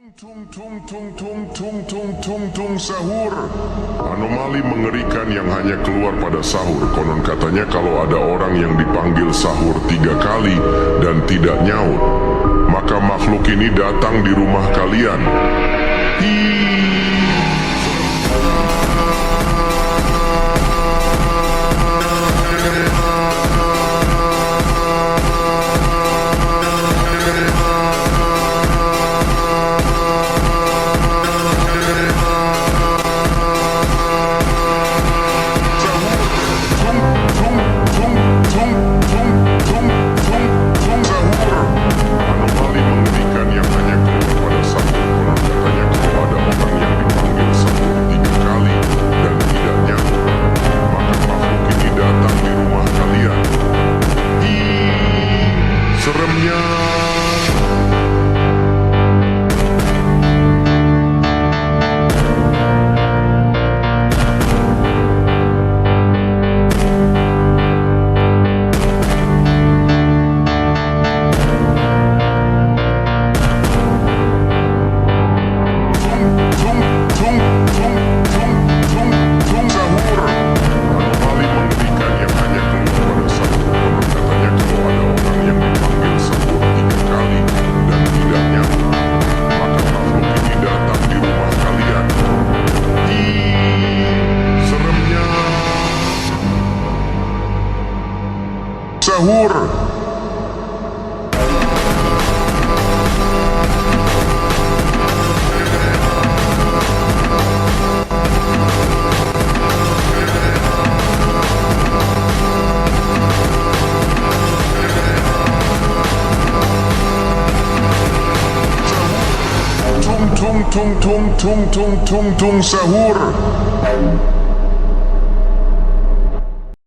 Tung tung tung tung tung tung tung tung sahur. Anomali mengerikan yang hanya keluar pada sahur. Konon katanya kalau ada orang yang dipanggil sahur 3 kali dan tidak nyaut, maka makhluk ini datang di rumah kalian. Sahur. Tung tung tung tung tung tung tung tung sahur.